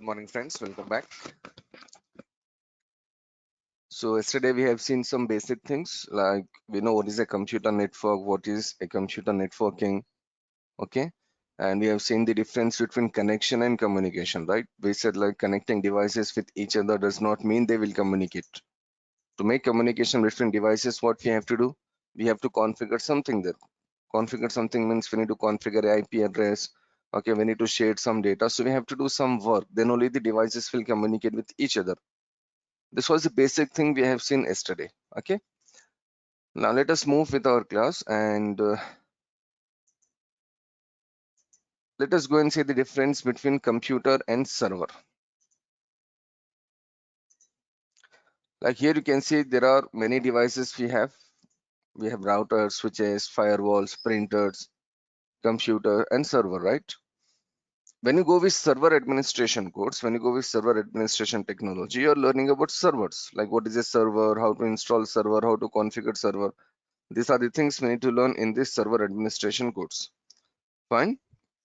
Morning friends, welcome back. So yesterday we have seen some basic things like we know what is a computer network, what is a computer networking, okay? And we have seen the difference between connection and communication, right? We said like connecting devices with each other does not mean they will communicate. To make communication between devices, what we have to do? We have to configure something there. Configure something means we need to configure a IP address, okay? We need to share some data. So we have to do some work. Then only the devices will communicate with each other. This was the basic thing we have seen yesterday. Okay, now let us move with our class and let us go and see the difference between computer and server. Like here you can see there are many devices we have. We have routers, switches, firewalls, printers, computer and server, right? When you go with server administration course, when you go with server administration technology, you're learning about servers, like what is a server, how to install server, how to configure server. These are the things we need to learn in this server administration course. Fine.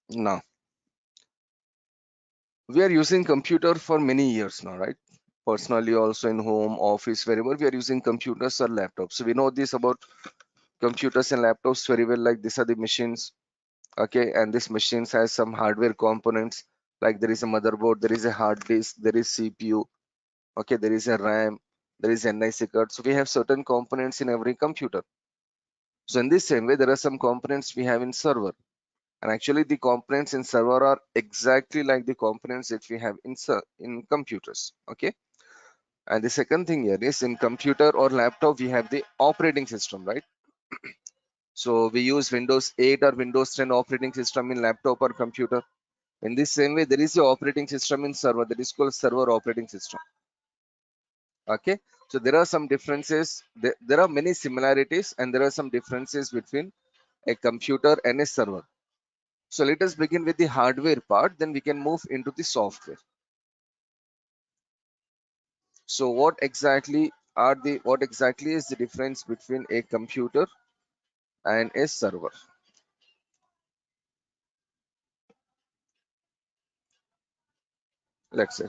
Now we are using computer for many years now, right? Personally, also in home, office, wherever we are using computers or laptops. So we know this about computers and laptops very well. Like these are the machines, okay, and this machines has some hardware components. Like there is a motherboard, there is a hard disk, there is CPU, okay, there is a RAM, there is NIC card. So we have certain components in every computer. So in this same way, there are some components we have in server. And actually the components in server are exactly like the components that we have in computers, okay? And the second thing here is in computer or laptop we have the operating system, right? So we use Windows 8 or Windows 10 operating system in laptop or computer. In this same way there is a operating system in server that is called server operating system, okay? So there are some differences, there are many similarities and there are some differences between a computer and a server. So let us begin with the hardware part, then we can move into the software. So what exactly is the difference between a computer and a server? Let's say.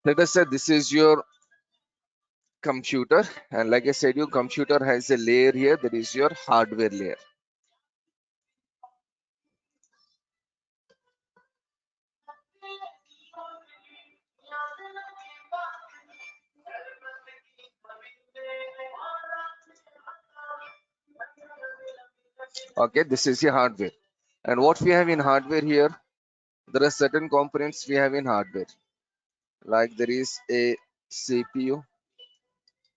Let us say this is your computer, and like I said, your computer has a layer here that is your hardware layer. Okay, this is your hardware. And what we have in hardware here, there are certain components we have in hardware. Like there is a CPU,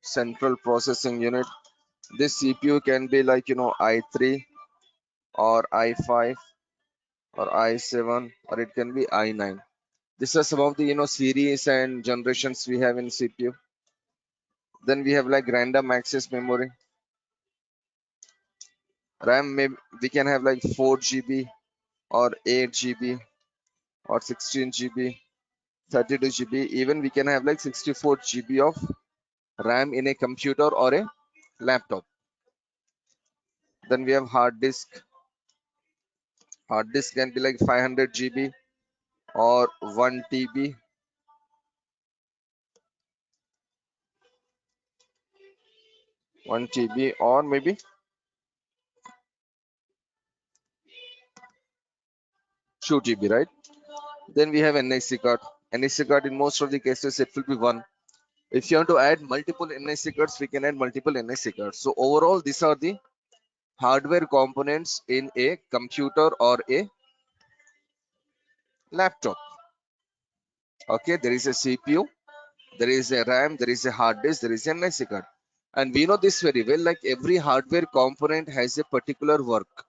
central processing unit. This CPU can be like i3 or i5 or i7 or it can be i9. These are some of the series and generations we have in CPU. Then we have like random access memory. RAM we can have like 4 GB or 8 GB or 16 GB, 32 GB. Even we can have like 64 GB of RAM in a computer or a laptop. Then we have hard disk. Hard disk can be like 500 GB or 1 TB. 1 TB or maybe 2 GB, right? Then we have NIC card. NIC card in most of the cases it will be one. If you want to add multiple NIC cards, we can add multiple NIC cards. So overall, these are the hardware components in a computer or a laptop. Okay, there is a CPU, there is a RAM, there is a hard disk, there is an NIC card. And we know this very well, like every hardware component has a particular work.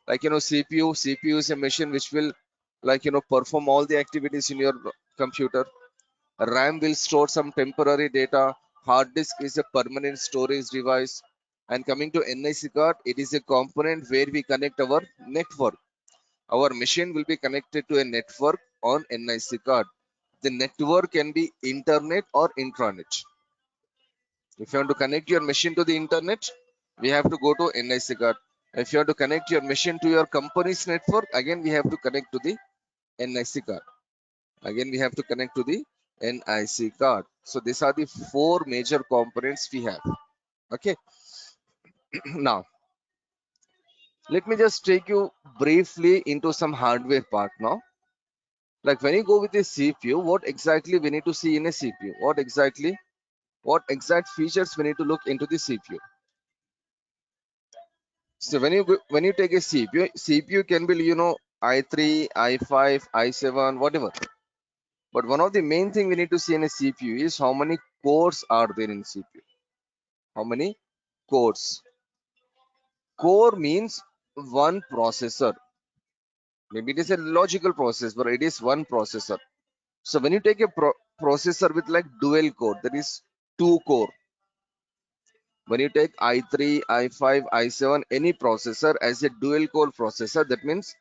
Like CPU is a machine which will perform all the activities in your computer. RAM will store some temporary data. Hard disk is a permanent storage device. And coming to NIC card, it is a component where we connect our network. Our machine will be connected to a network on NIC card. The network can be internet or intranet. If you want to connect your machine to the internet, we have to go to NIC card. If you want to connect your machine to your company's network, again we have to connect to the NIC card. Again we have to connect to the NIC card. So these are the four major components we have. Okay. Now let me just take you briefly into some hardware part now. Like when you go with a CPU, what exactly we need to see in a CPU? What exact features we need to look into the CPU? So when you take a CPU can be i3, i5, i7, whatever. But one of the main thing we need to see in a CPU is how many cores are there in CPU. How many cores? Core means one processor. Maybe it is a logical process, but it is one processor. So when you take a processor with like dual core, that is two core. When you take i3, i5, i7, any processor as a dual core processor, that means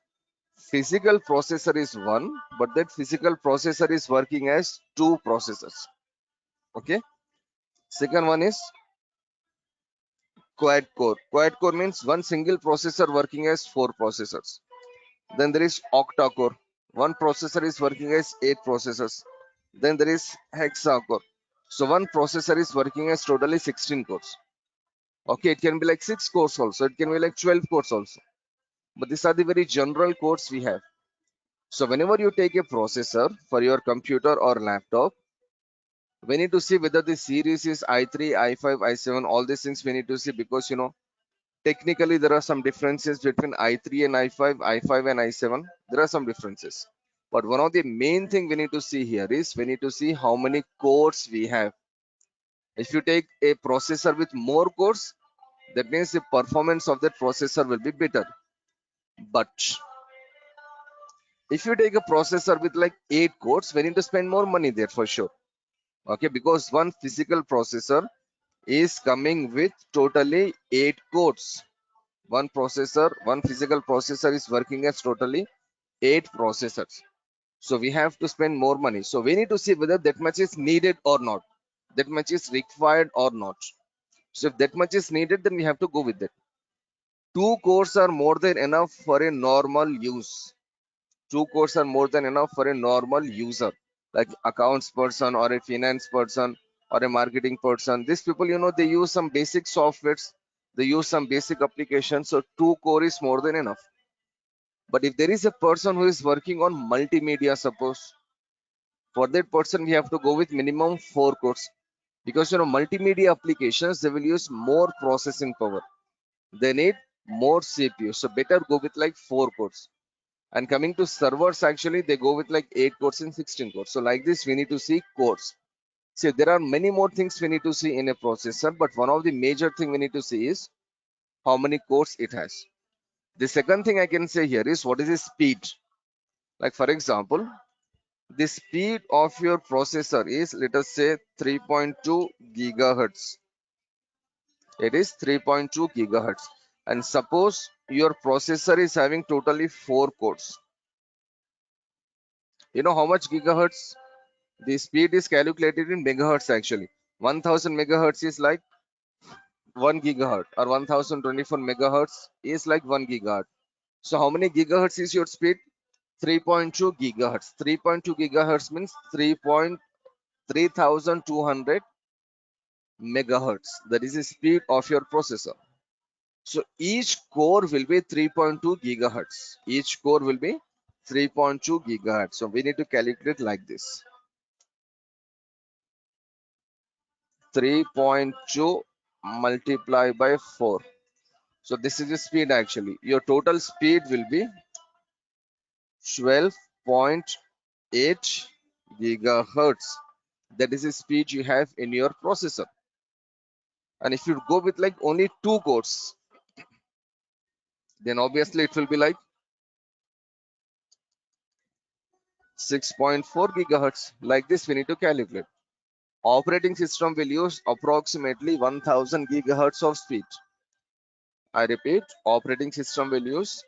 physical processor is one, but that physical processor is working as two processors. Okay. Second one is quad core. Quad core means one single processor working as four processors. Then there is octa core. One processor is working as eight processors. Then there is hexa core. So one processor is working as totally 16 cores. Okay, it can be like 6 cores also. It can be like 12 cores also. But these are the very general cores we have. So whenever you take a processor for your computer or laptop, we need to see whether the series is i3, i5, i7. All these things we need to see because technically there are some differences between i3 and i5, i5 and i7. There are some differences. But one of the main thing we need to see here is we need to see how many cores we have. If you take a processor with more cores, that means the performance of that processor will be better. But if you take a processor with like 8 cores, we need to spend more money there for sure. Okay, because one physical processor is coming with totally 8 cores. One physical processor is working as totally 8 processors. So we have to spend more money. So we need to see whether that much is needed or not. That much is required or not. So if that much is needed, then we have to go with it. 2 cores are more than enough for a normal use. 2 cores are more than enough for a normal user, like accounts person or a finance person or a marketing person. These people, they use some basic softwares, they use some basic applications. So 2 core is more than enough. But if there is a person who is working on multimedia, suppose, for that person we have to go with minimum 4 cores, because multimedia applications, they will use more processing power, they need more CPU, so better go with like 4 cores. And coming to servers, actually they go with like 8 cores and 16 cores. So like this we need to see cores. See, there are many more things we need to see in a processor, but one of the major thing we need to see is how many cores it has. The second thing I can say here is what is the speed. Like for example, the speed of your processor is, let us say, 3.2 gigahertz. It is 3.2 gigahertz. And suppose your processor is having totally 4 cores. You know how much gigahertz? The speed is calculated in megahertz actually. 1000 megahertz is like 1 gigahertz, or 1024 megahertz is like 1 gigahertz. So how many gigahertz is your speed? 3.2 gigahertz. 3.2 gigahertz means 3,3200 megahertz. That is the speed of your processor. So each core will be 3.2 gigahertz. Each core will be 3.2 gigahertz. So we need to calculate like this. 3.2 multiplied by 4. So this is the speed actually. Your total speed will be 12.8 gigahertz. That is the speed you have in your processor. And if you go with like only 2 cores, then obviously it will be like 6.4 gigahertz. Like this we need to calculate. Operating system will use approximately 1000 gigahertz of speed. I repeat, operating system will use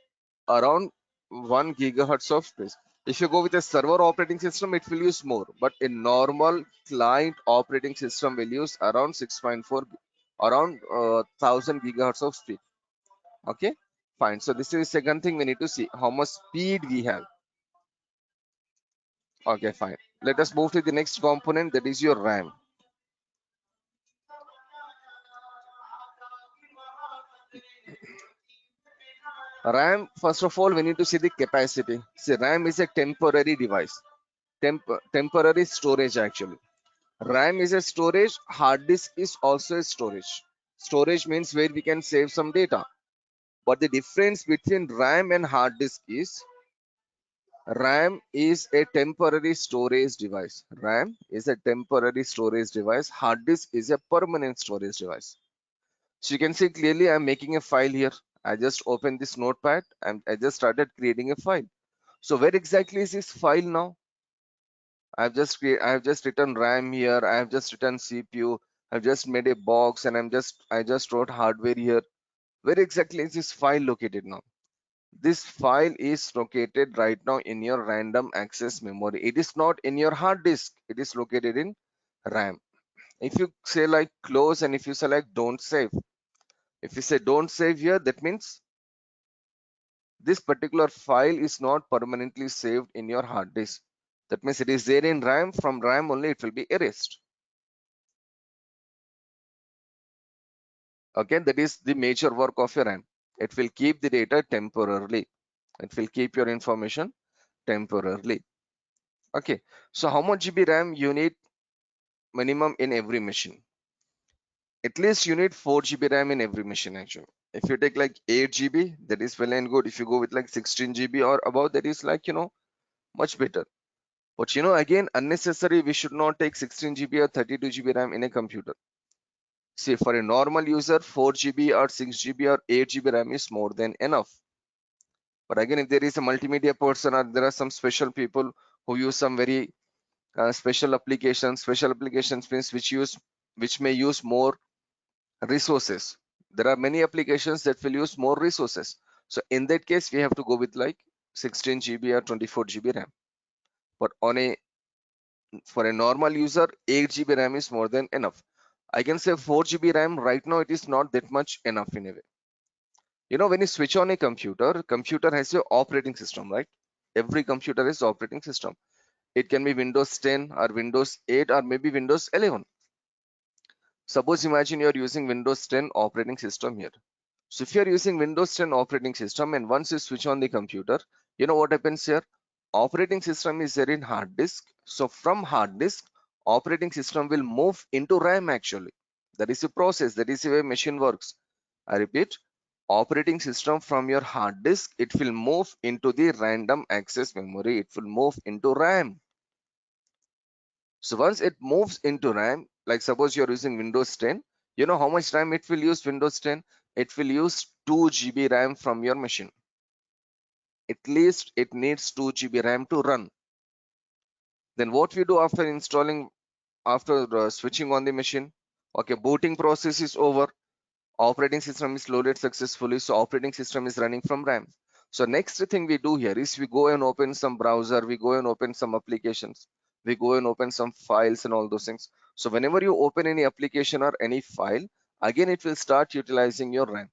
around 1 gigahertz of space. If you go with a server operating system, it will use more, but a normal client operating system will use around 6.4, around 1000 gigahertz of speed. Okay, fine. So this is the second thing we need to see how much speed we have. Okay, fine. Let us move to the next component, that is your RAM. RAM, first of all, we need to see the capacity. See, RAM is a temporary device, temporary storage actually. RAM is a storage, hard disk is also a storage. Storage means where we can save some data. But the difference between RAM and hard disk is RAM is a temporary storage device. RAM is a temporary storage device. Hard disk is a permanent storage device. So you can see clearly I'm making a file here. I just opened this notepad and I just started creating a file. So where exactly is this file now? I have just written RAM here. I have just written CPU. I've just made a box and I just wrote hardware here. Where exactly is this file located now? This file is located right now in your random access memory. It is not in your hard disk. It is located in RAM. If you say like close and if you select don't save, if you say don't save here, that means this particular file is not permanently saved in your hard disk. That means it is there in RAM. From RAM only it will be erased. Okay, that is the major work of your RAM. It will keep the data temporarily. It will keep your information temporarily. Okay, so how much GB RAM you need minimum in every machine? At least you need 4 GB RAM in every machine actually. If you take like 8 GB, that is well and good. If you go with like 16 GB or above, that is like, much better. But again, unnecessary, we should not take 16 GB or 32 GB RAM in a computer. See, for a normal user, 4 GB or 6 GB or 8 GB RAM is more than enough. But again, if there is a multimedia person or there are some special people who use some very special applications means which may use more resources. There are many applications that will use more resources. So in that case, we have to go with like 16 GB or 24 GB RAM. But for a normal user, 8 GB RAM is more than enough. I can say 4 GB RAM right now, it is not that much enough in a way. When you switch on a computer has your operating system, right? Every computer is operating system. It can be Windows 10 or Windows 8 or maybe Windows 11. Suppose imagine you're using Windows 10 operating system here. So if you're using Windows 10 operating system and once you switch on the computer, you know what happens here? Operating system is there in hard disk. So from hard disk, operating system will move into RAM actually. That is a process. That is the way machine works. I repeat, operating system from your hard disk, it will move into the random access memory. It will move into RAM. So once it moves into RAM, like suppose you're using Windows 10, you know how much RAM it will use Windows 10? It will use 2 GB RAM from your machine. At least it needs 2 GB RAM to run. Then what we do after installing, after switching on the machine? Okay, booting process is over. Operating system is loaded successfully. So operating system is running from RAM. So next thing we do here is we go and open some browser, we go and open some applications, we go and open some files and all those things. So whenever you open any application or any file, again it will start utilizing your RAM.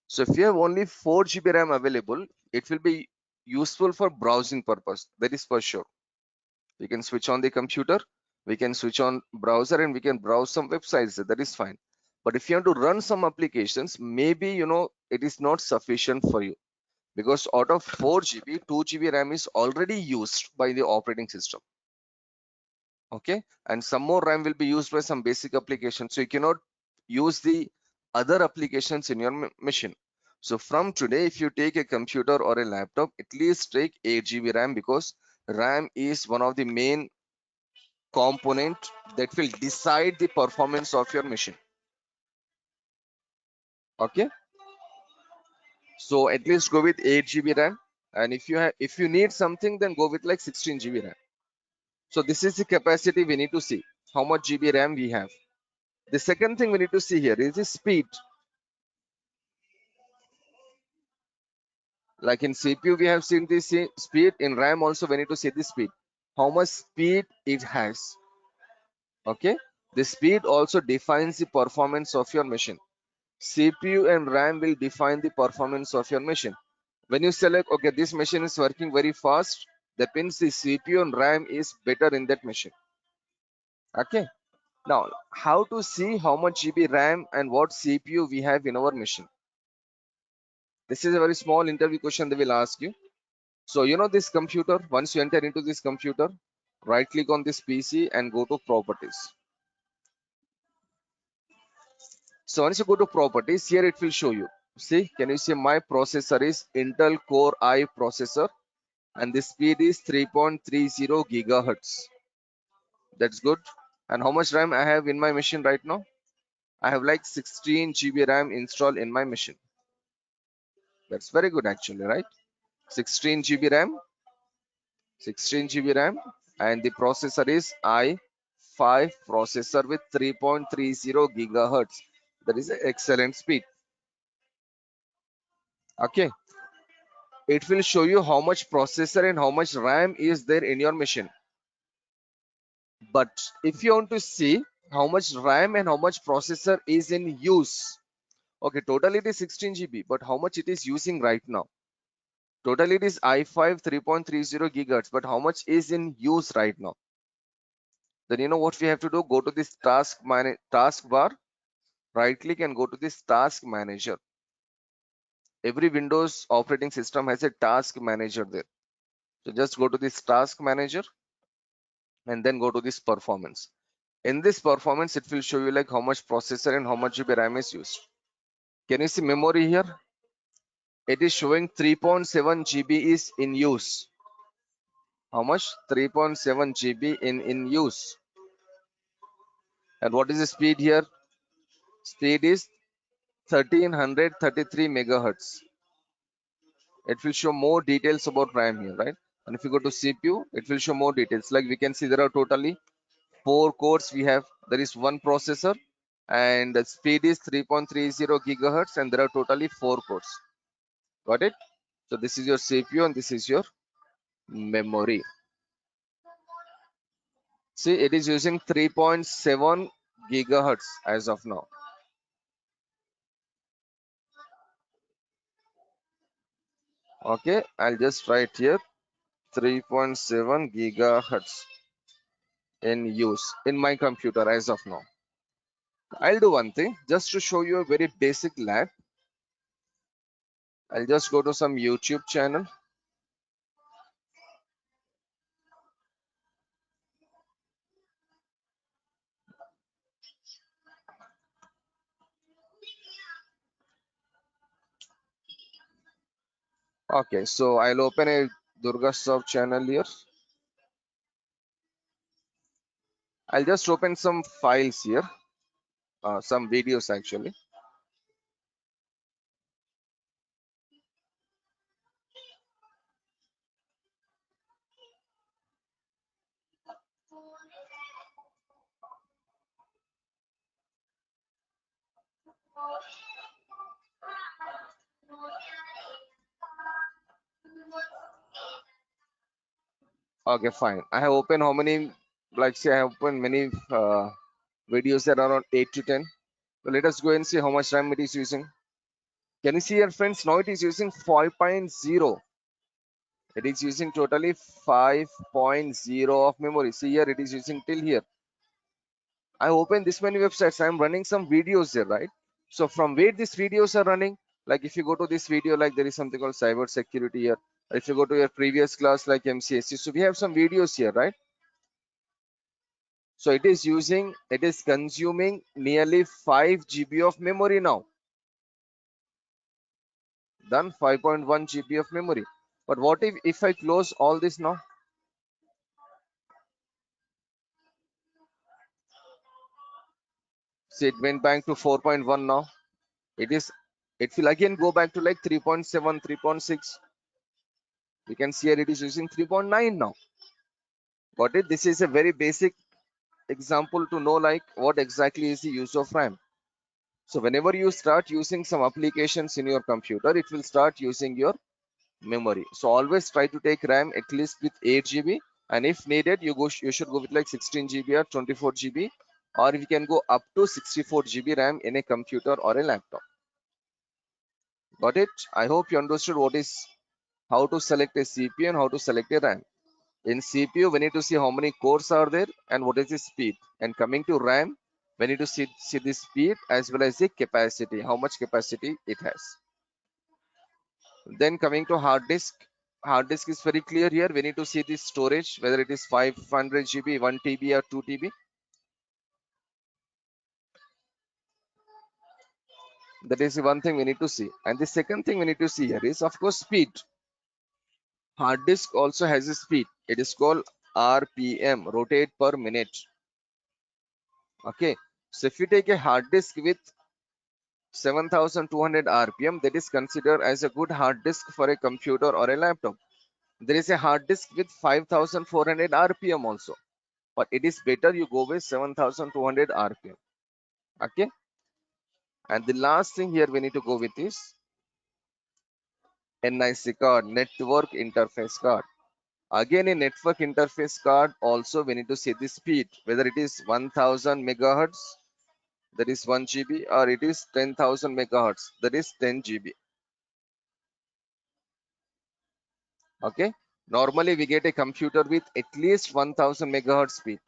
So if you have only 4 GB RAM available, it will be useful for browsing purpose. That is for sure. We can switch on the computer, we can switch on browser and we can browse some websites. That is fine. But if you want to run some applications, maybe it is not sufficient for you, because out of 4 GB, 2 GB RAM is already used by the operating system. Okay, and some more RAM will be used by some basic applications. So you cannot use the other applications in your machine. So from today, if you take a computer or a laptop, at least take 8 GB RAM, because RAM is one of the main component that will decide the performance of your machine. Okay, so at least go with 8 GB RAM, and if you need something, then go with like 16 GB RAM. So this is the capacity we need to see, how much GB RAM we have. The second thing we need to see here is the speed. Like in CPU, we have seen this speed. In RAM also, we need to see the speed. How much speed it has. Okay. The speed also defines the performance of your machine. CPU and RAM will define the performance of your machine. When you select, okay, this machine is working very fast, that means the CPU and RAM is better in that machine. Okay. Now, how to see how much GB RAM and what CPU we have in our machine? This is a very small interview question they will ask you. So, you know this computer, once you enter into this computer, right click on this PC and go to properties. So once you go to properties, here it will show you. See, can you see my processor is Intel Core i processor and the speed is 3.30 gigahertz. That's good. And how much RAM I have in my machine right now? I have like 16 GB RAM installed in my machine. That's very good actually, right? 16 GB RAM, 16 GB RAM, and the processor is i5 processor with 3.30 gigahertz. That is an excellent speed. Okay, it will show you how much processor and how much RAM is there in your machine. But if you want to see how much RAM and how much processor is in use, okay, total it is 16 GB, but how much it is using right now? Total it is i5 3.30 gigahertz, but how much is in use right now? Then you know what we have to do? Go to this task bar, right click and go to this task manager. Every Windows operating system has a task manager there. So just go to this task manager and then go to this performance. In this performance, it will show you like how much processor and how much GB RAM is used. Can you see memory here? It is showing 3.7 GB is in use. How much? 3.7 GB in use. And what is the speed here? Speed is 1333 megahertz. It will show more details about RAM here, right? And if you go to CPU, it will show more details. Like we can see there are totally 4 cores we have. There is one processor and the speed is 3.30 gigahertz and there are totally 4 cores. Got it? So this is your CPU and this is your memory. See, it is using 3.7 gigahertz as of now. Okay, I'll just write here 3.7 gigahertz in use in my computer as of now. I'll do one thing just to show you a very basic lab. I'll just go to some YouTube channel. Okay, so I'll open a Durgasoft channel here. I'll just open some files here, some videos actually. Okay, fine. I have opened how many, like say I have opened many videos that are around 8 to 10. So let us go and see how much RAM it is using. Can you see here friends? Now it is using 5.0. It is using totally 5.0 of memory. See here it is using till here. I opened this many websites. I am running some videos there, right? So from where these videos are running, like if you go to this video, like there is something called cyber security here. If you go to your previous class like MCSC, so we have some videos here, right? So it is consuming nearly 5 GB of memory now. Done 5.1 GB of memory. But what if I close all this now? See, it went back to 4.1 now. It will again go back to like 3.7, 3.6. You can see here it is using 3.9 now. Got it? This is a very basic example to know like what exactly is the use of RAM. So whenever you start using some applications in your computer, it will start using your memory. So always try to take RAM at least with 8 GB, and if needed, you should go with like 16 GB or 24 GB, or you can go up to 64 GB RAM in a computer or a laptop. Got it? I hope you understood what is how to select a CPU and how to select a RAM. In CPU, we need to see how many cores are there and what is the speed. And coming to RAM, we need to see the speed as well as the capacity, how much capacity it has. Then coming to hard disk is very clear here. We need to see the storage, whether it is 500 GB, 1 TB or 2 TB. That is the one thing we need to see. And the second thing we need to see here is, of course, speed. Hard disk also has a speed. It is called RPM, rotate per minute. Okay. So if you take a hard disk with 7200 RPM, that is considered as a good hard disk for a computer or a laptop. There is a hard disk with 5400 RPM also, but it is better you go with 7200 RPM. Okay. And the last thing here we need to go with is NIC card, network interface card. Again, a network interface card also we need to see the speed, whether it is 1000 megahertz, that is 1 GB, or it is 10,000 megahertz, that is 10 GB. Okay. Normally we get a computer with at least 1000 megahertz speed.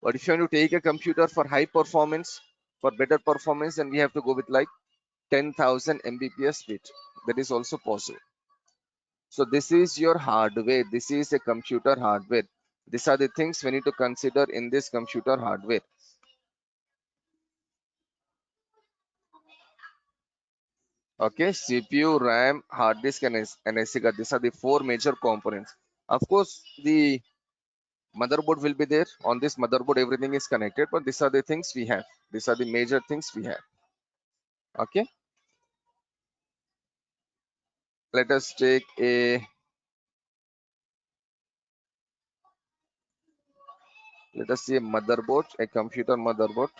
But if you want to take a computer for high performance, for better performance, then we have to go with like 10,000 Mbps speed. That is also possible. So this is your hardware. This is a computer hardware. These are the things we need to consider in this computer hardware. Okay, CPU, RAM, hard disk, and SD card. These are the four major components. Of course, the motherboard will be there. On this motherboard, everything is connected, but these are the things we have. These are the major things we have. Okay, let us take a let us see a motherboard, a computer motherboard.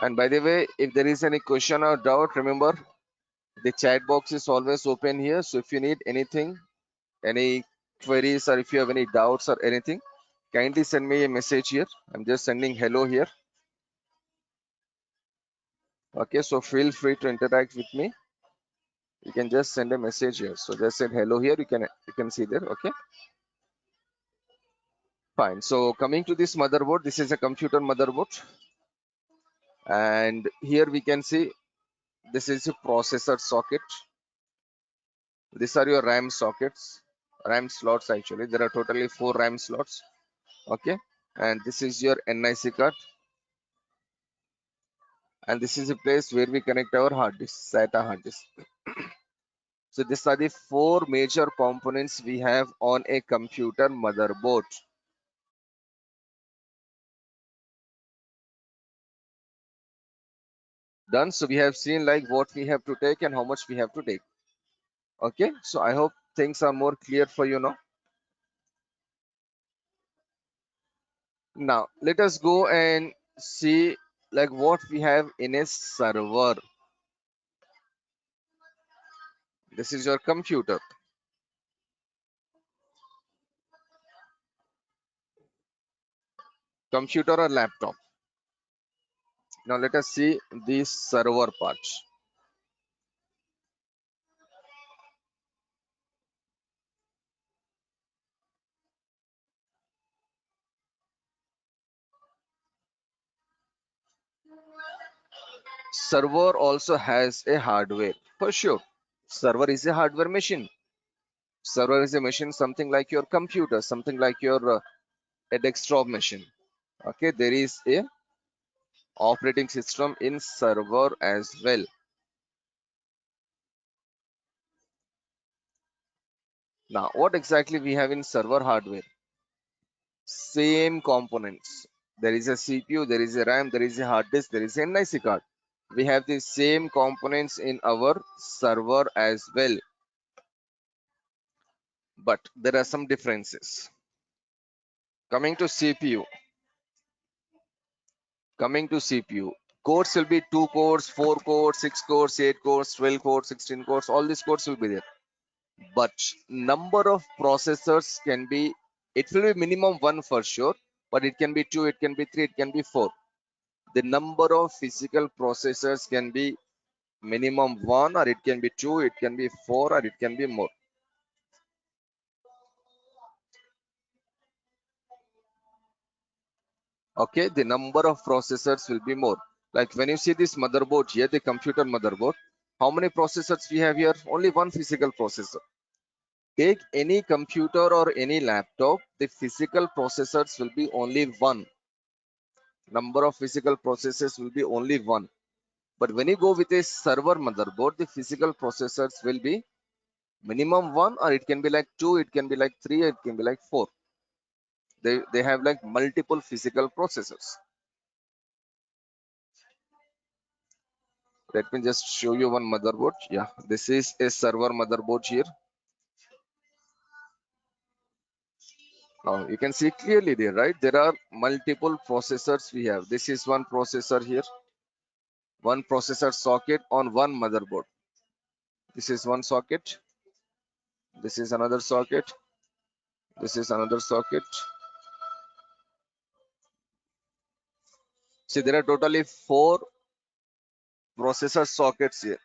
And by the way, if there is any question or doubt, remember the chat box is always open here. So if you need anything, any queries, or if you have any doubts or anything, kindly send me a message here. I'm just sending hello here. Okay, so feel free to interact with me. You can just send a message here. So just send hello here. You can see there. Okay, fine. So coming to this motherboard, this is a computer motherboard, and here we can see this is a processor socket. These are your RAM sockets, RAM slots actually. There are totally 4 RAM slots. Okay, and this is your NIC card, and this is a place where we connect our hard disk, SATA hard disk. So these are the 4 major components we have on a computer motherboard. Done. So we have seen like what we have to take and how much we have to take. Okay, so I hope things are more clear for you now. Now let us go and see like what we have in a server. This is your computer or laptop. Now let us see the server part. Server also has a hardware for sure. Server is a hardware machine. Server is a machine, something like your computer, something like your a desktop machine. Okay, there is a operating system in server as well. Now what exactly we have in server hardware? Same components. There is a CPU, there is a RAM, there is a hard disk, there is an NIC card. We have the same components in our server as well, but there are some differences. Coming to CPU, Coming to CPU, cores will be 2 cores, 4 cores, 6 cores, 8 cores, 12 cores, 16 cores. All these cores will be there. But number of processors can be, it will be minimum one for sure, but it can be two, it can be three, it can be four. The number of physical processors can be minimum one, or it can be two, it can be four, or it can be more. Okay, the number of processors will be more. Like when you see this motherboard here, the computer motherboard, how many processors we have here? Only one physical processor. Take any computer or any laptop, the physical processors will be only one. Number of physical processors will be only one. But when you go with a server motherboard, the physical processors will be minimum one, or it can be like two, it can be like three, it can be like four. They have like multiple physical processors. Let me just show you one motherboard. Yeah, this is a server motherboard here. Now you can see clearly there, right? There are multiple processors we have. This is one processor here, one processor socket on one motherboard. This is one socket. This is another socket. This is another socket. See, there are totally four processor sockets here.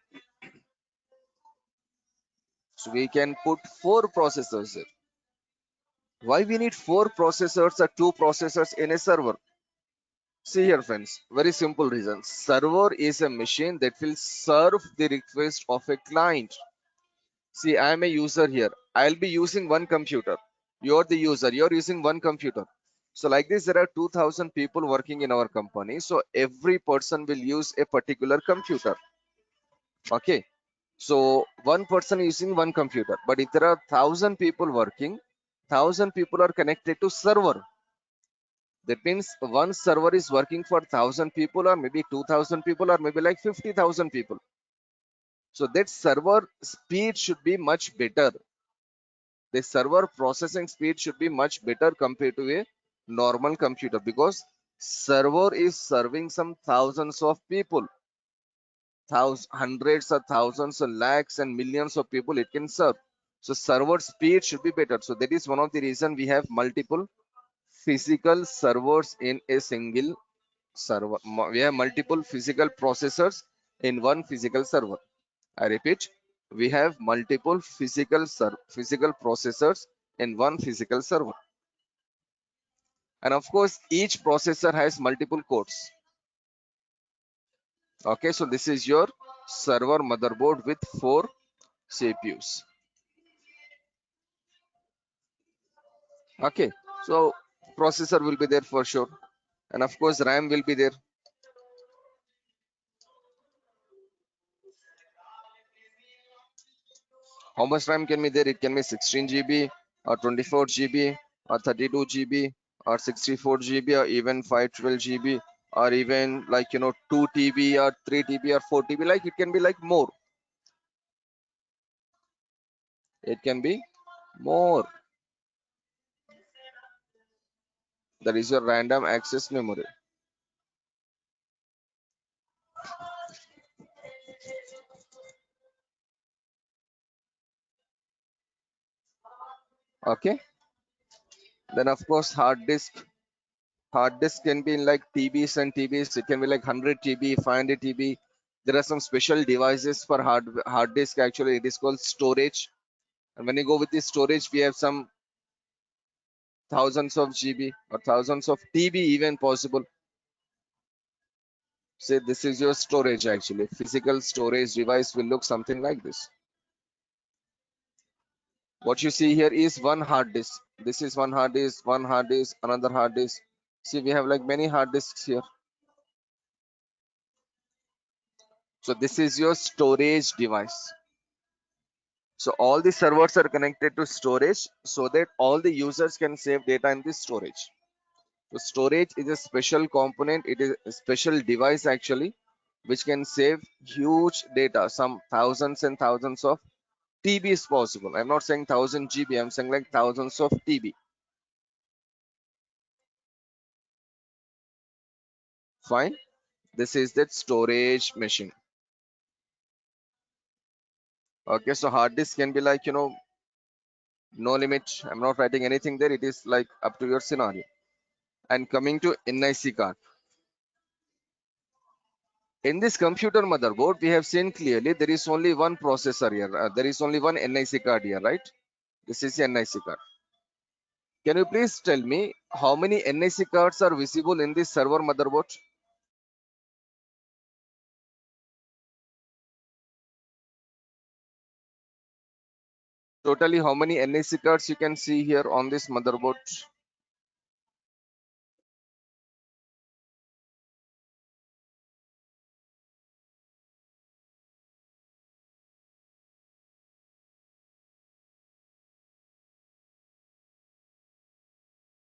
So we can put four processors here. Why we need four processors or two processors in a server? See here, friends, very simple reason. Server is a machine that will serve the request of a client. See, I am a user here. I'll be using one computer. You're the user. You're using one computer. So like this, there are 2,000 people working in our company. So every person will use a particular computer. Okay. So one person using one computer. But if there are 1,000 people working, 1,000 people are connected to server. That means one server is working for 1,000 people, or maybe 2,000 people, or maybe like 50,000 people. So that server speed should be much better. The server processing speed should be much better compared to a normal computer, because server is serving some thousands of people, hundreds of thousands or lakhs and millions of people it can serve. So server speed should be better. So that is one of the reason we have multiple physical servers in a single server. We have multiple physical processors in one physical server. I repeat, we have multiple physical processors in one physical server. And of course, each processor has multiple cores. Okay, so this is your server motherboard with four CPUs. Okay, so processor will be there for sure. And of course, RAM will be there. How much RAM can be there? It can be 16 GB or 24 GB or 32 GB or 64 GB or even 512 GB, or even like 2 TB or 3 TB or 4 TB. Like it can be like more. It can be more. That is your random access memory. Okay. Then of course hard disk. Hard disk can be in like TBs and TBs. It can be like 100 TB, 500 TB. There are some special devices for hard disk. Actually, it is called storage. And when you go with the storage, we have some thousands of GB or thousands of TB even possible. Say this is your storage actually. Physical storage device will look something like this. What you see here is one hard disk. This is one hard disk, another hard disk. See, we have like many hard disks here. So this is your storage device. So all the servers are connected to storage so that all the users can save data in the storage. So storage is a special component. It is a special device actually, which can save huge data, some thousands and thousands of TB is possible. I'm not saying 1000 GB. I'm saying like thousands of TB. Fine. This is that storage machine. Okay, so hard disk can be like, no limit. I'm not writing anything there. It is like up to your scenario. And coming to NIC card. In this computer motherboard, we have seen clearly there is only one processor here. There is only one NIC card here, right? This is the NIC card. Can you please tell me how many NIC cards are visible in this server motherboard? Totally, how many NIC cards you can see here on this motherboard?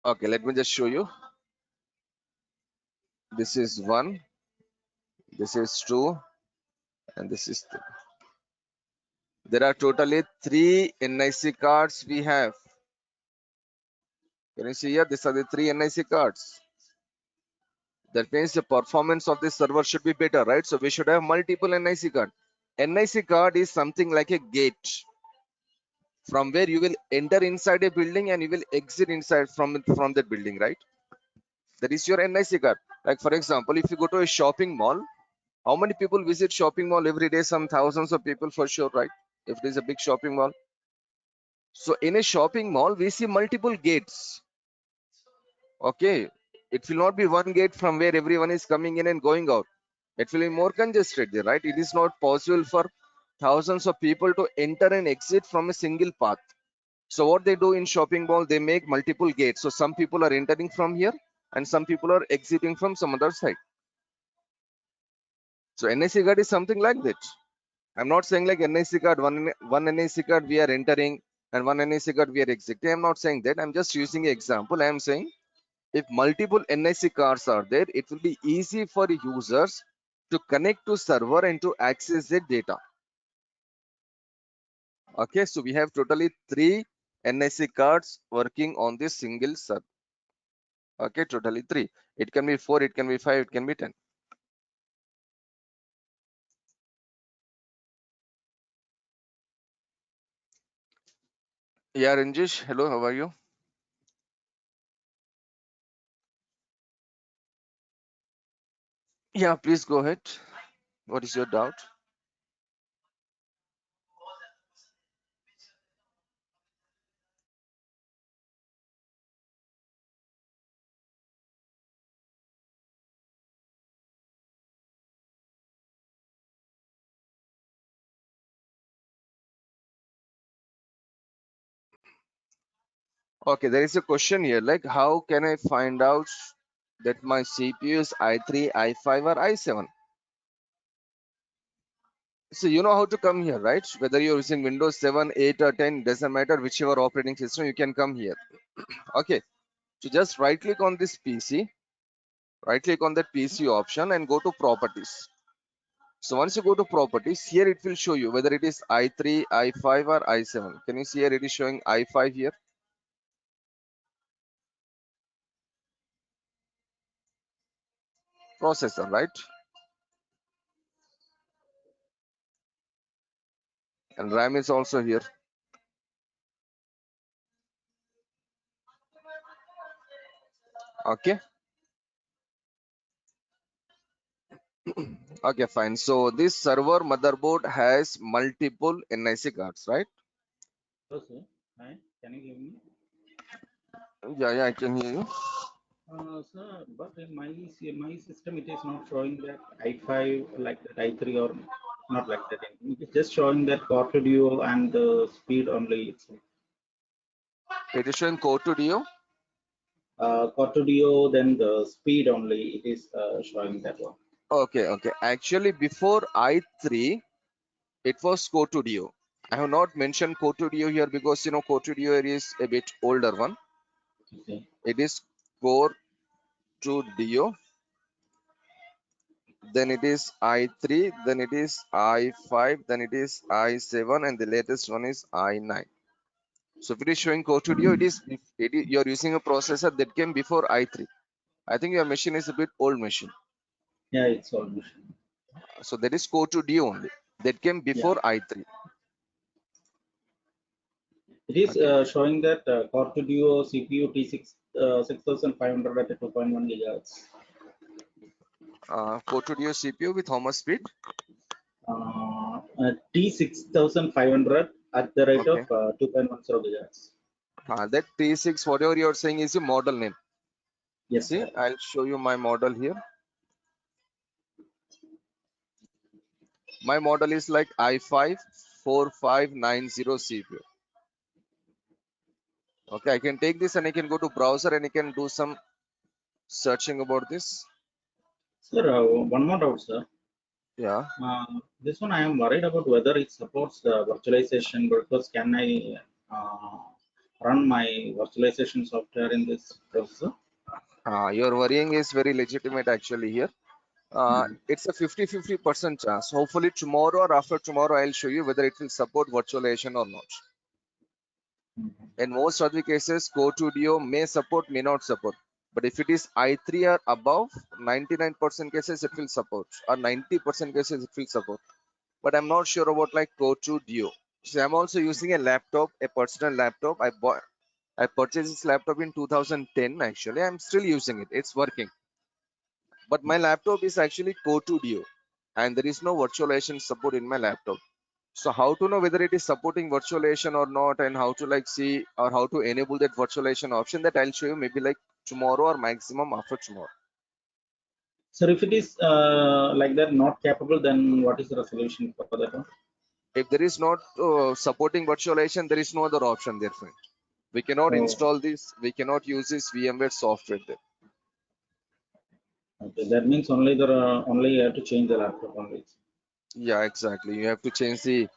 Okay, let me just show you. This is one, this is two, and this is three. There are totally three NIC cards we have. Can you see here? These are the three NIC cards. That means the performance of this server should be better, right? So we should have multiple NIC card. NIC card is something like a gate from where you will enter inside a building and you will exit inside from that building, right? That is your NIC card. Like for example, if you go to a shopping mall, how many people visit shopping mall every day? Some thousands of people for sure, right? If it is a big shopping mall. So in a shopping mall, we see multiple gates. Okay, it will not be one gate from where everyone is coming in and going out. It will be more congested there, right? It is not possible for thousands of people to enter and exit from a single path. So what they do in shopping mall, they make multiple gates. So some people are entering from here and some people are exiting from some other side. So NIC card is something like that. I'm not saying like NIC card, one NIC card we are entering and one NIC card we are exiting. I'm not saying that. I'm just using an example. I'm saying if multiple NIC cards are there, it will be easy for users to connect to server and to access their data. Okay, so we have totally three NIC cards working on this single server. Okay, totally three. It can be four, it can be five, it can be 10. Yeah, Ranjish, hello, how are you? Yeah, please go ahead. What is your doubt? Okay, there is a question here like how can I find out that my CPU is i3, i5 or i7? So you know how to come here, right? Whether you're using Windows 7, 8 or 10, doesn't matter whichever operating system, you can come here. Okay, so just right click on this PC, right click on that PC option and go to properties. So once you go to properties, here it will show you whether it is i3, i5 or i7. Can you see here it is showing i5 here? Processor, right? And RAM is also here. Okay. Okay, fine. So this server motherboard has multiple NIC cards, right? Okay. Hi, can you hear me? Yeah, I can hear you. Sir, but in my system, it is not showing that i5 like that i3 or not like that. It is just showing that Core Duo and the speed only. It's It is showing Core 2 Duo. Core Duo, then the speed only. It is showing that one. Okay, okay. Actually, before i3, it was Core 2 Duo. I have not mentioned Core 2 Duo here because Core 2 Duo is a bit older one. Okay. It is Core 2 Duo, then it is i3, then it is i5, then it is i7, and the latest one is i9. So if it is showing Core 2 Duo, you're using a processor that came before i3. I think your machine is a bit old machine. Yeah, it's all machine. So that is Core 2 Duo only. That came Yeah, before i3. it is Okay. showing that Core 2 Duo CPU T6 6500 at 2.1 gigahertz. Core 2 Duo CPU with how much speed? T6500 at the rate of Okay. 2.10 gigahertz. That T6, whatever you're saying is your model name. Yes, See, right. I'll show you my model here. My model is like i5 4590 CPU. Okay, I can take this and I can go to browser and I can do some searching about this. Sir, one more doubt, sir. Yeah. Uh, this one I am worried about whether it supports the virtualization because can I uh, run my virtualization software in this processor? Your worrying is very legitimate actually here. Mhm. It's a 50-50% chance. Hopefully tomorrow or after tomorrow, I'll show you whether it will support virtualization or not. Mhm. In most of the cases, Core 2 Duo may support, may not support. But if it is i3 or above, 99% cases it will support, or 90% cases it will support. But I'm not sure about like Core 2 Duo. So I'm also using a laptop, a personal laptop. I purchased this laptop in 2010 actually. I'm still using it. It's working. But my laptop is actually Core 2 Duo and there is no virtualization support in my laptop. So how to know whether it is supporting virtualization or not, and how to like see or how to enable that virtualization option, that I'll show you maybe like tomorrow or maximum after tomorrow. So if it is like that not capable, then what is the resolution for that one? If there is not supporting virtualization, there is no other option there, friend. We cannot Oh, install this. We cannot use this VMware software there. okay. That means only the only you have to change the laptop only. Yeah, exactly. You have to change the.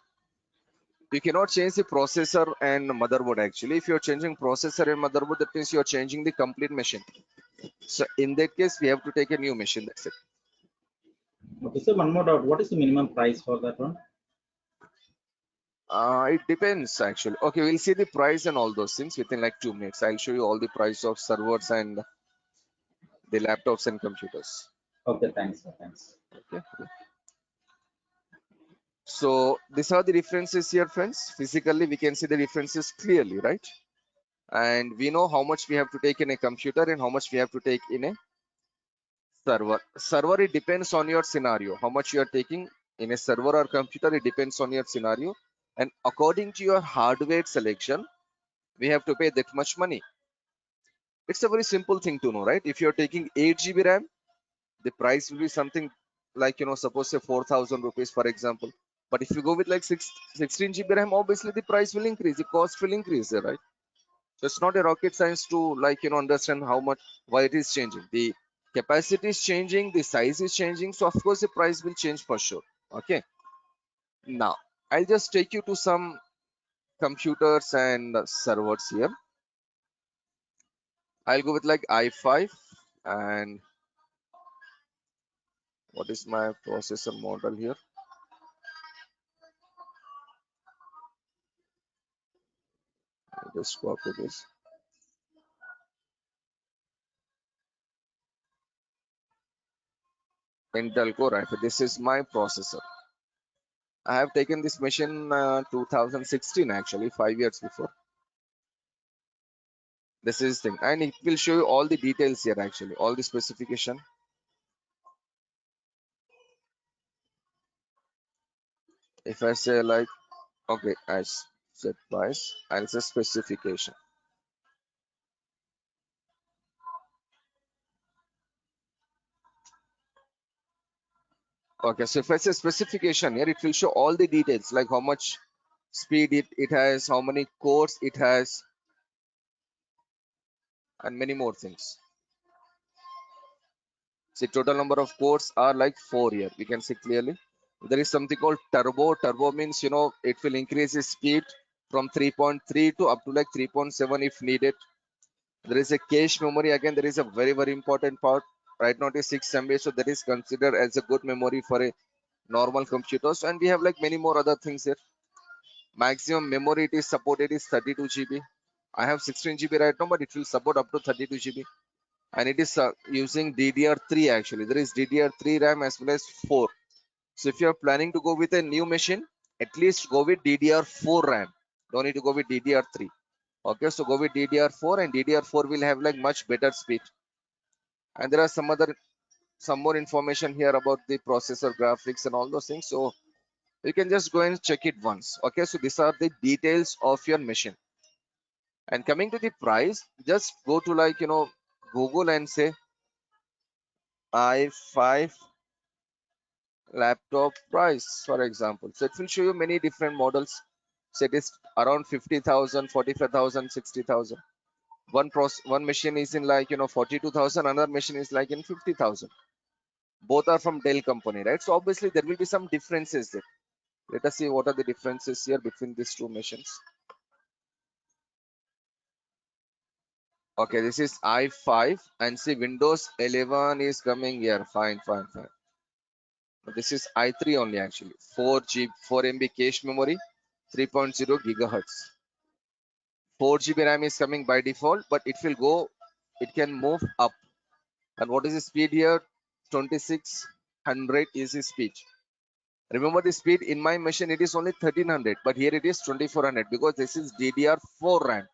You cannot change the processor and motherboard actually. If you're changing processor and motherboard, that means you're changing the complete machine. So in that case, we have to take a new machine. That's it. Okay, so one more doubt. What is the minimum price for that one? It depends actually. Okay, we'll see the price and all those things within like 2 minutes. I'll show you all the price of servers and the laptops and computers. Okay, thanks, sir. Thanks. Okay. So these are the differences here, friends. Physically, we can see the differences clearly, right? And we know how much we have to take in a computer and how much we have to take in a server. Server, it depends on your scenario. How much you are taking in a server or computer, it depends on your scenario. And according to your hardware selection, we have to pay that much money. It's a very simple thing to know, right? If you're taking 8 GB RAM, the price will be something like, suppose say 4,000 rupees, for example. But if you go with like 16 GB RAM, obviously the price will increase, the cost will increase there, right? So it's not a rocket science to like, understand how much, why it is changing. The capacity is changing, the size is changing. So of course the price will change for sure. Okay. Now, I'll just take you to some computers and servers here. I'll go with like i5 and what is my processor model here? I'll just copy this. Intel Core i5. This is my processor. I have taken this machine 2016 actually, 5 years before. This is thing, and it will show you all the details here actually, all the specification. If I say like, okay, I set price, I'll say specification. Okay, so if I say specification here, it will show all the details like how much speed it has, how many cores it has, and many more things. See, total number of cores are like 4 here. We can see clearly. There is something called turbo. Turbo means, it will increase the speed from 3.3 to up to like 3.7 if needed. There is a cache memory. Again, there is a very, very important part. Right now it is 6 MB, so that is considered as a good memory for a normal computers. And we have like many more other things here. Maximum memory it is supported is 32 GB. I have 16 GB right now, but it will support up to 32 GB. and it is using DDR3 actually. There is DDR3 RAM as well as 4. So if you are planning to go with a new machine, at least go with DDR4 RAM. Don't need to go with DDR3. Okay, so go with DDR4, and DDR4 will have like much better speed. And there are some more information here about the processor, graphics, and all those things. So you can just go and check it once. Okay, so these are the details of your machine. And coming to the price, just go to like Google and say i5 laptop price, for example. So it will show you many different models. So it is around 50,000, 45,000, 60,000. One machine is in like 42,000, another machine is like in 50,000. Both are from Dell company, right? So obviously there will be some differences there. Let us see what are the differences here between these two machines. Okay, this is i5, and see Windows 11 is coming here. Fine, fine, fine. This is i3 only actually. 4 GB, 4 MB cache memory, 3.0 gigahertz. 4 GB RAM is coming by default, but it can move up. And what is the speed here? 2600 is the speed. Remember the speed in my machine, it is only 1300, but here it is 2400 because this is DDR4 RAM.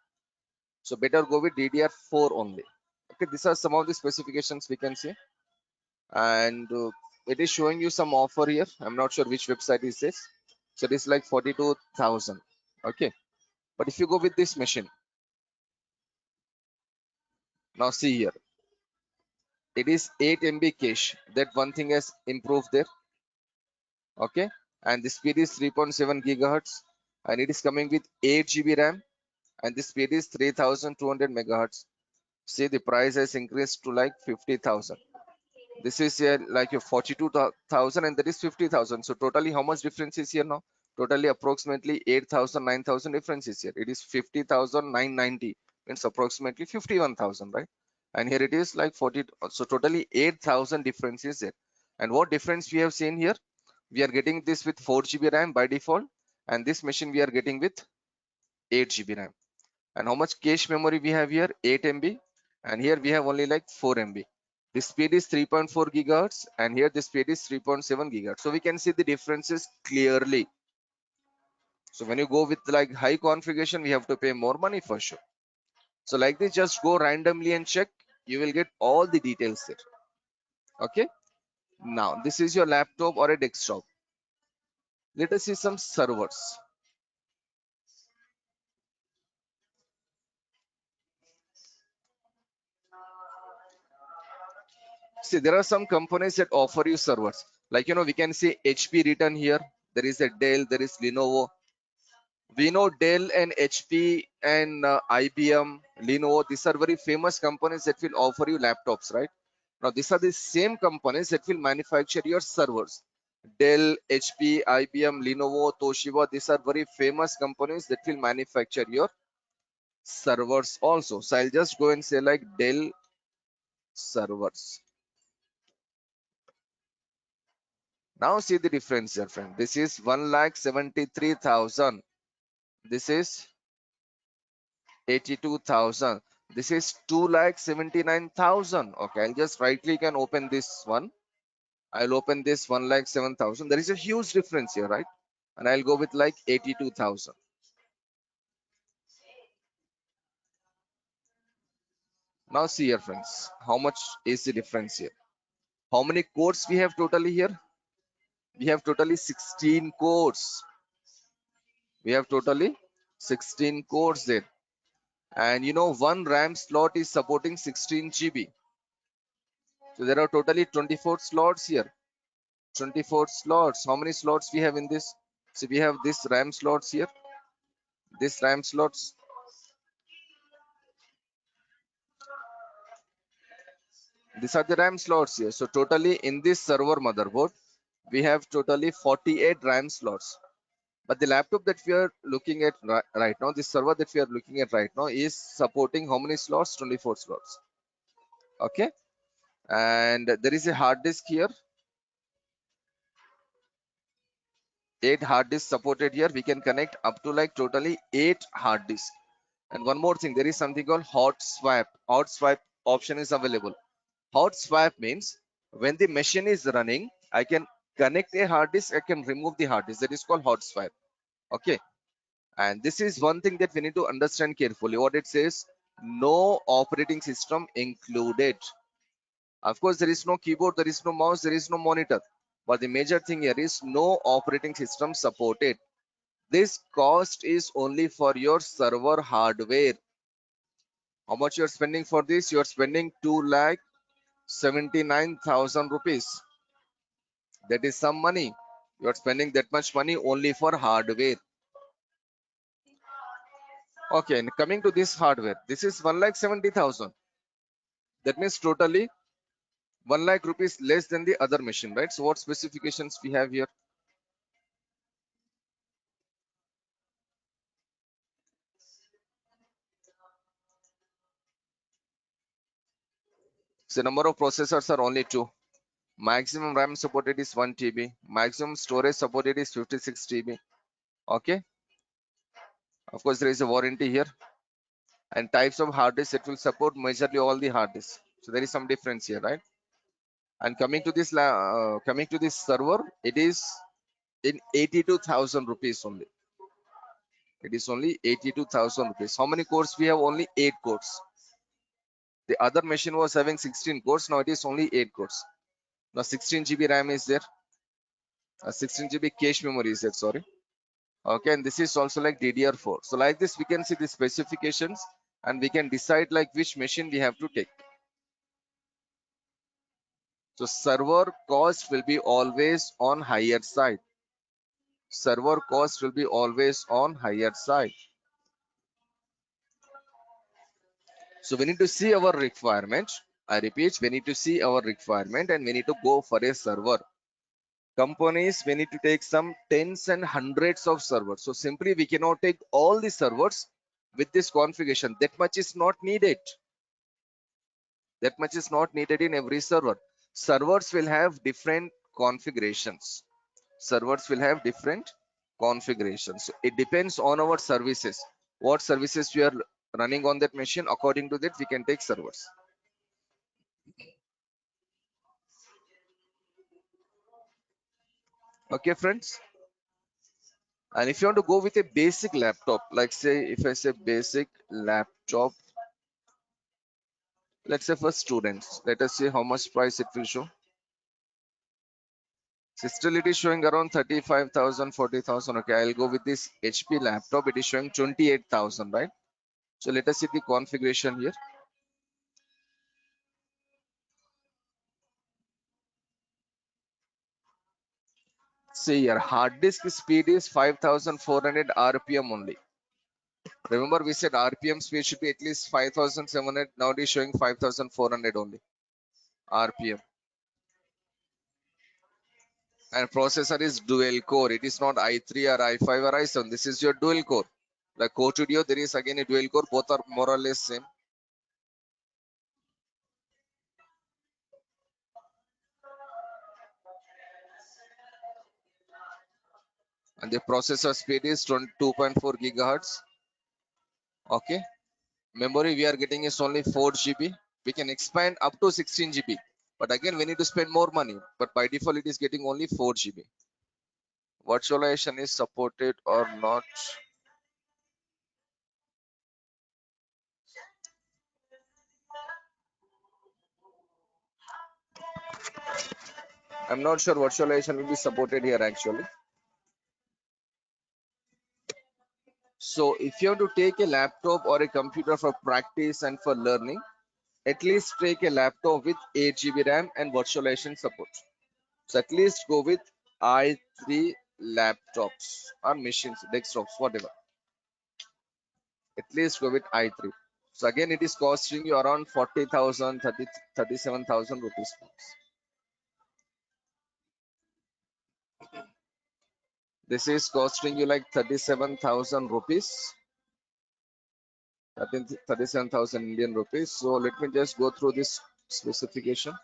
So better go with DDR4 only. Okay, these are some of the specifications we can see. And it is showing you some offer here. I'm not sure which website is this. So it is like 42,000. Okay, but if you go with this machine, now see here, it is 8 MB cache. That one thing has improved there. Okay, and the speed is 3.7 gigahertz, and it is coming with 8 GB RAM, and the speed is 3200 megahertz. See, the price has increased to like 50,000. This is here like your 42,000, and that is 50,000. So totally how much difference is here now? Totally approximately 8,000, 9,000 difference is here. It is 50,990, means approximately 51,000, right? And here it is like 40. So totally 8,000 difference is there. And what difference we have seen here? We are getting this with 4 GB RAM by default, and this machine we are getting with 8 GB RAM. And how much cache memory we have here? 8 MB, and here we have only like 4 MB. The speed is 3.4 gigahertz, and here the speed is 3.7 gigahertz. So we can see the differences clearly. So when you go with like high configuration, we have to pay more money for sure. So like this, just go randomly and check. You will get all the details there. Okay. Now this is your laptop or a desktop. Let us see some servers. See, there are some companies that offer you servers. Like, we can see HP written here. There is a Dell, there is Lenovo. We know Dell and HP and IBM, Lenovo, these are very famous companies that will offer you laptops, right? Now, these are the same companies that will manufacture your servers. Dell, HP, IBM, Lenovo, Toshiba, these are very famous companies that will manufacture your servers also. So I'll just go and say like Dell servers. Now see the difference here, friend. This is 1,73,000. This is 82,000. This is 2,79,000. Okay, I'll just right click and open this one. I'll open this 1,07,000. There is a huge difference here, right? And I'll go with like 82,000. Now see here, friends, how much is the difference here? How many cores we have totally here? We have totally 16 cores. We have totally 16 cores there. And one RAM slot is supporting 16 GB. So there are totally 24 slots here. 24 slots. How many slots we have in this? So we have this RAM slots here. This RAM slots. These are the RAM slots here. So totally in this server motherboard, we have totally 48 RAM slots. But the laptop that we are looking at right now, this server that we are looking at right now is supporting how many slots? 24 slots. Okay. And there is a hard disk here. 8 hard disks supported here. We can connect up to like totally 8 hard disks. And one more thing, there is something called hot swap. Hot swap option is available. Hot swap means when the machine is running, I can connect a hard disk, I can remove the hard disk. That is called hot swap. Okay. And this is one thing that we need to understand carefully. What it says, no operating system included. Of course, there is no keyboard, there is no mouse, there is no monitor. But the major thing here is no operating system supported. This cost is only for your server hardware. How much you are spending for this? You are spending 2,79,000 rupees. That is some money. You are spending that much money only for hardware. Okay, and coming to this hardware, this is 1,70,000. That means totally 1 lakh rupees less than the other machine, right? So what specifications we have here? So number of processors are only two. Maximum RAM supported is 1 TB. Maximum storage supported is 56 TB. Okay. Of course, there is a warranty here. And types of hard disk, it will support majorly all the hard disks. So there is some difference here, right? And coming to this server, it is in 82,000 rupees only. It is only 82,000 rupees. How many cores we have? Only 8 cores. The other machine was having 16 cores. Now it is only 8 cores. Now 16 GB RAM is there. 16 GB cache memory is there. Sorry. Okay, and this is also like DDR4. So like this, we can see the specifications and we can decide like which machine we have to take. So server cost will be always on higher side. Server cost will be always on higher side. So we need to see our requirement. I repeat, we need to see our requirement and we need to go for a server. Companies, we need to take some tens and hundreds of servers. So simply we cannot take all the servers with this configuration. That much is not needed. That much is not needed in every server. Servers will have different configurations. Servers will have different configurations. So it depends on our services. What services we are running on that machine, according to that we can take servers. Okay, friends. And if you want to go with a basic laptop, like say, if I say basic laptop, let's say for students, let us see how much price it will show. So still it is showing around 35,000, 40,000. Okay, I'll go with this HP laptop. It is showing 28,000, right? So let us see the configuration here. See here, hard disk speed is 5,400 RPM only. Remember we said RPM speed should be at least 5,700. Now it is showing 5,400 only RPM. And processor is dual core. It is not i3 or i5 or i7. This is your dual core. Like Core Studio, there is again a dual core. Both are more or less same. And the processor speed is 2.4 gigahertz. Okay. Memory we are getting is only 4 GB. We can expand up to 16 GB. But again, we need to spend more money. But by default, it is getting only 4 GB. Virtualization is supported or not? I'm not sure virtualization will be supported here actually. So if you have to take a laptop or a computer for practice and for learning, at least take a laptop with 8 GB RAM and virtualization support. So at least go with i3 laptops or machines, desktops, whatever. At least go with i3. So again, it is costing you around 40,000, 37,000 rupees. This is costing you like 37,000 rupees. 37,000 Indian rupees. So let me just go through this specification.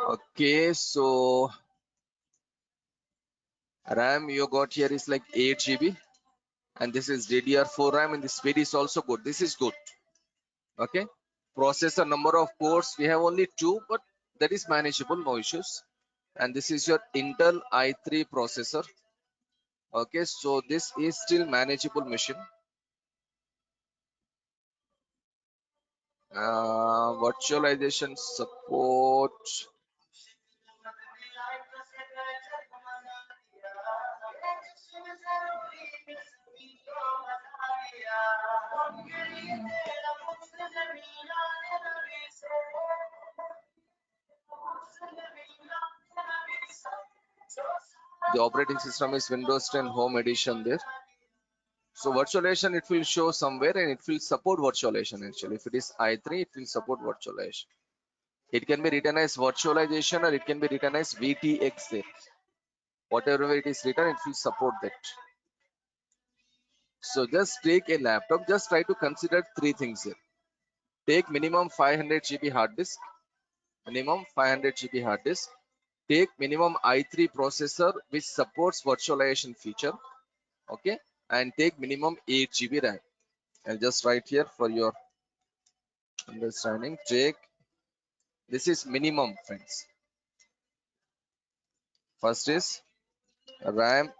Okay, so RAM you got here is like 8 GB, and this is DDR4 RAM, and the speed is also good. This is good. Okay, processor number of cores we have only 2, but that is manageable, no issues. And this is your Intel i3 processor. Okay, so this is still manageable machine. Virtualization support. The operating system is Windows 10 Home Edition there. So virtualization it will show somewhere, and it will support virtualization actually. If it is i3, it will support virtualization. It can be written as virtualization, or it can be written as VTX there. Whatever it is written, it will support that. So just take a laptop, just try to consider three things here. Take minimum 500 GB hard disk, minimum 500 GB hard disk. Take minimum i3 processor which supports virtualization feature, okay, and take minimum 8 GB RAM. I'll just write here for your understanding. Take, this is minimum, friends. First is RAM,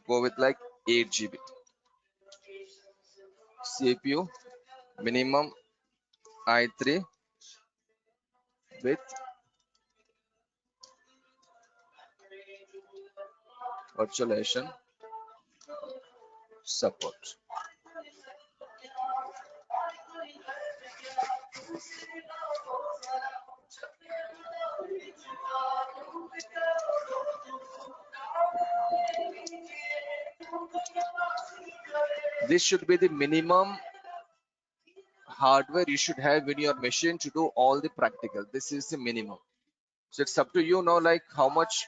go with like 8 GB. CPU minimum i3 with virtualization support. This should be the minimum hardware you should have in your machine to do all the practical. This is the minimum. So it's up to you now, like how much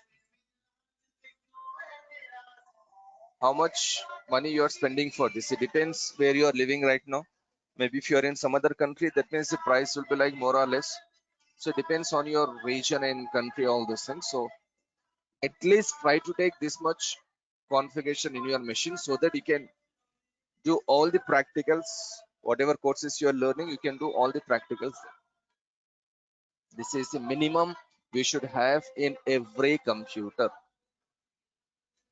money you are spending for this. It depends where you are living right now. Maybe if you are in some other country, that means the price will be like more or less. So it depends on your region and country, all those things. So at least try to take this much configuration in your machine so that you can do all the practicals. Whatever courses you are learning, you can do all the practicals. This is the minimum we should have in every computer.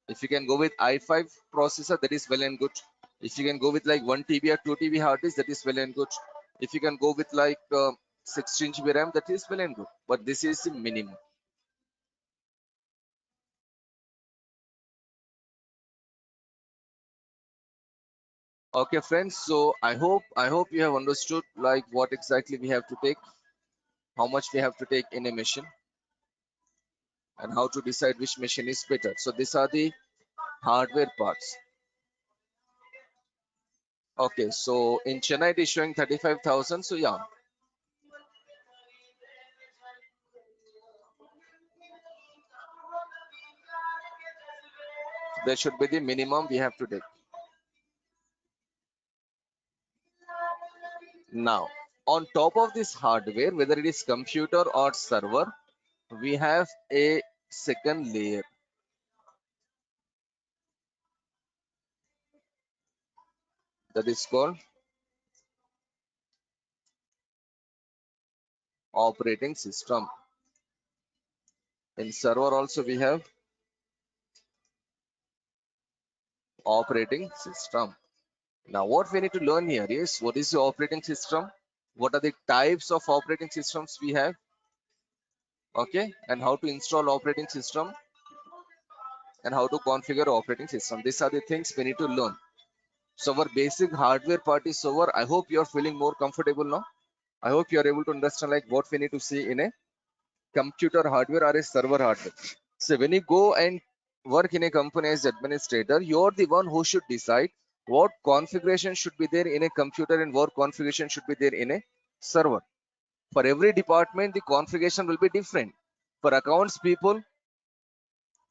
If you can go with i5 processor, that is well and good. If you can go with like 1 TB or 2 TB hard disk, that is well and good. If you can go with like 16 GB RAM, that is well and good. But this is the minimum. Okay, friends. So I hope you have understood like what exactly we have to take, how much we have to take in a machine, and how to decide which machine is better. So these are the hardware parts. Okay, so in Chennai it is showing 35,000. So yeah, that should be the minimum we have to take. Now, on top of this hardware, whether it is computer or server, we have a second layer that is called operating system. In server also we have operating system. Now, what we need to learn here is what is the operating system, what are the types of operating systems we have, okay, and how to install operating system and how to configure operating system. These are the things we need to learn. So our basic hardware part is over. I hope you are feeling more comfortable now. I hope you are able to understand like what we need to see in a computer hardware or a server hardware. So when you go and work in a company as administrator, you're the one who should decide what configuration should be there in a computer and what configuration should be there in a server. For every department, the configuration will be different. For accounts people,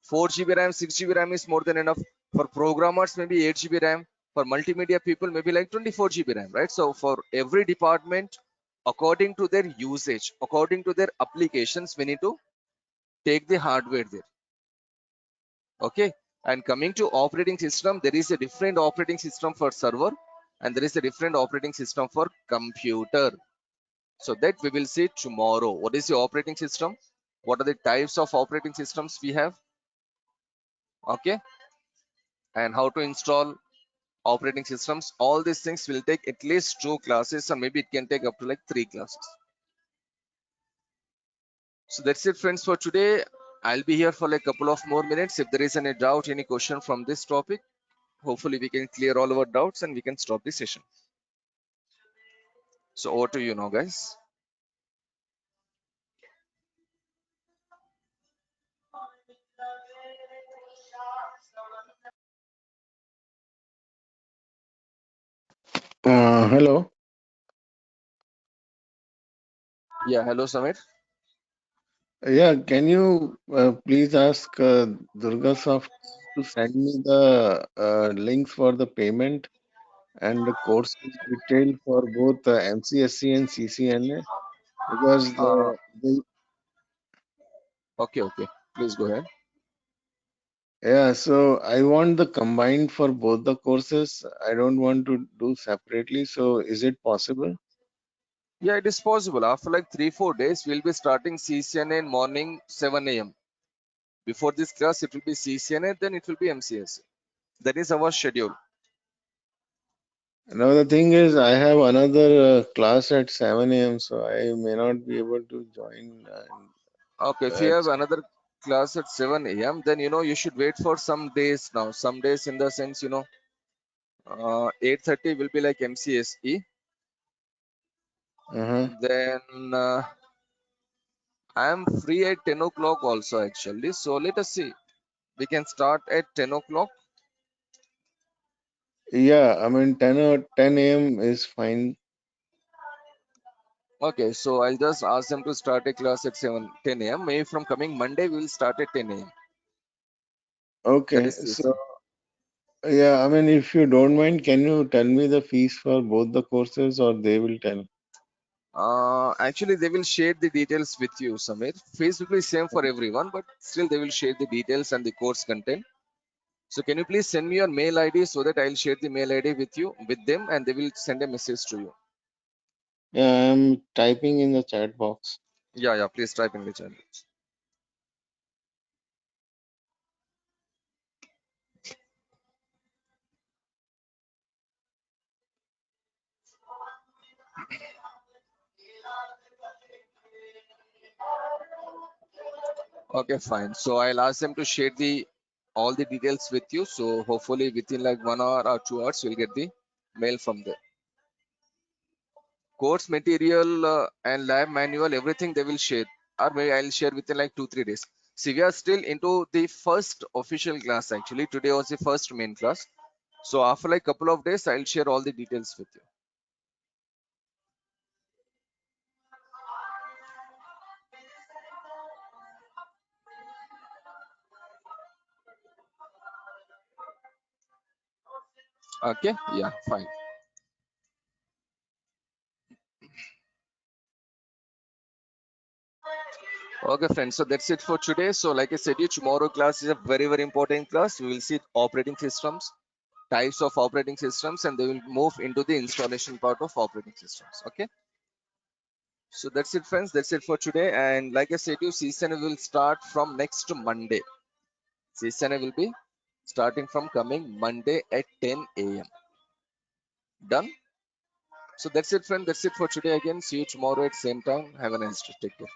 4 GB RAM, 6 GB RAM is more than enough. For programmers, maybe 8 GB RAM. For multimedia people, maybe like 24 GB RAM, right? So for every department, according to their usage, according to their applications, we need to take the hardware there. Okay, and coming to operating system, there is a different operating system for server and there is a different operating system for computer. So that we will see tomorrow. What is the operating system? What are the types of operating systems we have? Okay, and how to install operating systems. All these things will take at least 2 classes, or maybe it can take up to like 3 classes. So that's it, friends, for today. I'll be here for like a couple of more minutes. If there is any doubt, any question from this topic, hopefully we can clear all our doubts and we can stop the session. So over to you now, guys. Hello. Yeah, hello, Samir. Yeah, can you please ask Durgasoft to send me the links for the payment and the courses detailed for both MCSC and CCNA? Because Uh, the okay, please go ahead. yeah, so I want the combined for both the courses. I don't want to do separately. So is it possible? Yeah, it is possible. After like 3-4 days, we'll be starting CCNA in morning 7 a.m. Before this class, it will be CCNA, then it will be MCSC. That is our schedule. Now the thing is, I have another class at 7 a.m., so I may not be able to join. Okay, if you At have another class at 7 a.m., then you should wait for some days now. Some days in the sense, 8:30 will be like MCSE. uh-huh. Then I am free at 10 o'clock also actually. So let us see. We can start at 10 o'clock. Yeah, I mean 10 a.m. is fine. Okay, so I'll just ask them to start a class at 10 a.m. Maybe from coming Monday, we will start at 10 a.m. That Okay, is so CC. yeah, I mean if you don't mind, can you tell me the fees for both the courses or they will tell? Actually, they will share the details with you, Samir. Fees will be same for everyone, but still they will share the details and the course content. So can you please send me your mail ID so that I'll share the mail ID with you, with them, and they will send a message to you. Yeah, I'm typing in the chat box. Yeah, please type in the channel. Okay, fine. So I'll ask them to share the all the details with you. So hopefully within like 1 hour or 2 hours, you'll get the mail from them. Course material and lab manual, everything they will share, or maybe I'll share within like 2-3 days. See, we are still into the first official class actually. Today was the first main class. So after like couple of days, I'll share all the details with you. Okay, yeah, fine. Okay, friends. So that's it for today. So like I said, you tomorrow class is a very, very important class. We will see operating systems, types of operating systems, and they will move into the installation part of operating systems. Okay. So that's it, friends. That's it for today. And like I said, you season will start from next Monday. Season will be starting from coming Monday at 10 a.m. Done. So that's it, friend. That's it for today again. See you tomorrow at same time. Have a nice day. Take care.